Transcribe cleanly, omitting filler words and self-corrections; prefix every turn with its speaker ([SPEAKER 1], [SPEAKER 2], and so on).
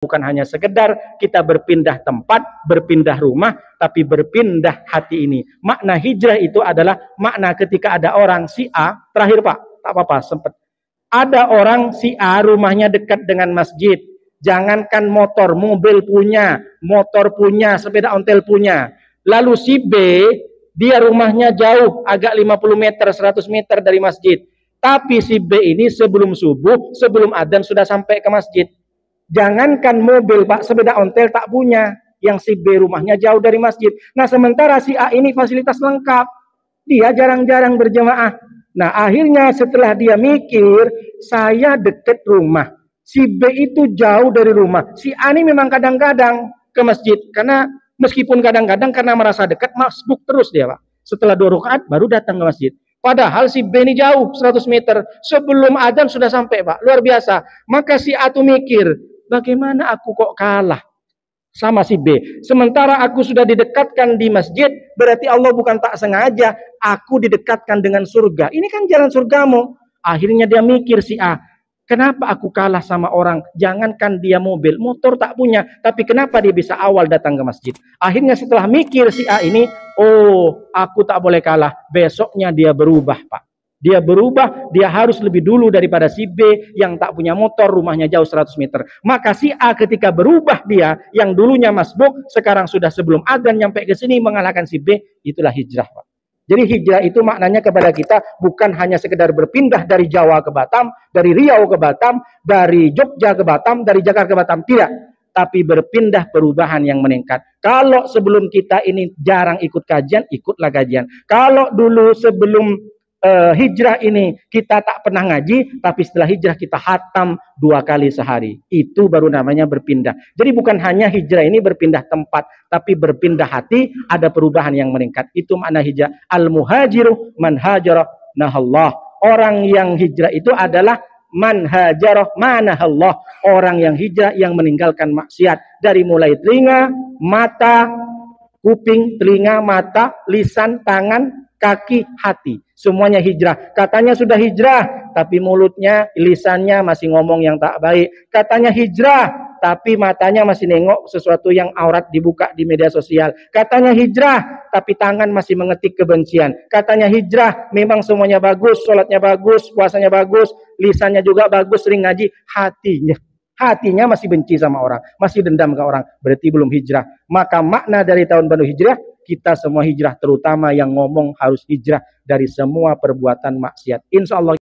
[SPEAKER 1] bukan hanya sekedar kita berpindah tempat, berpindah rumah, tapi berpindah hati ini. Makna hijrah itu adalah makna ketika ada orang si A, terakhir Pak, tak apa-apa, sempat. Ada orang si A rumahnya dekat dengan masjid. Jangankan motor, mobil punya, motor punya, sepeda ontel punya. Lalu si B, dia rumahnya jauh, agak 50 meter, 100 meter dari masjid. Tapi si B ini sebelum subuh, sebelum adzan sudah sampai ke masjid. Jangankan mobil Pak, sepeda ontel tak punya. Yang si B rumahnya jauh dari masjid. Nah sementara si A ini fasilitas lengkap. Dia jarang-jarang berjamaah. Nah akhirnya setelah dia mikir, saya deket rumah. Si B itu jauh dari rumah. Si A ini memang kadang-kadang ke masjid. Karena meskipun kadang-kadang karena merasa dekat, masbuk terus dia Pak. Setelah 2 rakaat baru datang ke masjid. Padahal si B ini jauh 100 meter. Sebelum adzan sudah sampai Pak. Luar biasa. Maka si A itu mikir, bagaimana aku kok kalah sama si B? Sementara aku sudah didekatkan di masjid, berarti Allah bukan tak sengaja aku didekatkan dengan surga. Ini kan jalan surgamu. Akhirnya dia mikir si A, kenapa aku kalah sama orang? Jangankan dia mobil, motor tak punya, tapi kenapa dia bisa awal datang ke masjid? Akhirnya setelah mikir si A ini, oh aku tak boleh kalah. Besoknya dia berubah Pak. Dia berubah, dia harus lebih dulu daripada si B yang tak punya motor, rumahnya jauh 100 meter. Maka si A ketika berubah dia, yang dulunya masbuk, sekarang sudah sebelum adzan nyampe ke sini mengalahkan si B, itulah hijrah Pak. Jadi hijrah itu maknanya kepada kita bukan hanya sekedar berpindah dari Jawa ke Batam, dari Riau ke Batam, dari Jogja ke Batam, dari Jakarta ke Batam, tidak. Tapi berpindah perubahan yang meningkat. Kalau sebelum kita ini jarang ikut kajian, ikutlah kajian. Kalau dulu sebelum hijrah ini kita tak pernah ngaji, tapi setelah hijrah kita khatam 2 kali sehari. Itu baru namanya berpindah. Jadi bukan hanya hijrah ini berpindah tempat, tapi berpindah hati, ada perubahan yang meningkat. Itu makna hijrah. Al-muhajiru man hajara nahallah. Orang yang hijrah itu adalah man hajarah manahallah. Orang yang hijrah yang meninggalkan maksiat. Dari mulai telinga, mata, kuping, telinga, mata, lisan, tangan, kaki, hati. Semuanya hijrah. Katanya sudah hijrah, tapi mulutnya, lisannya masih ngomong yang tak baik. Katanya hijrah, tapi matanya masih nengok sesuatu yang aurat dibuka di media sosial. Katanya hijrah, tapi tangan masih mengetik kebencian. Katanya hijrah, memang semuanya bagus, sholatnya bagus, puasanya bagus, lisannya juga bagus, sering ngaji. Hatinya masih benci sama orang, masih dendam ke orang. Berarti belum hijrah. Maka makna dari tahun baru hijrah, kita semua hijrah, terutama yang ngomong harus hijrah dari semua perbuatan maksiat. Insya Allah.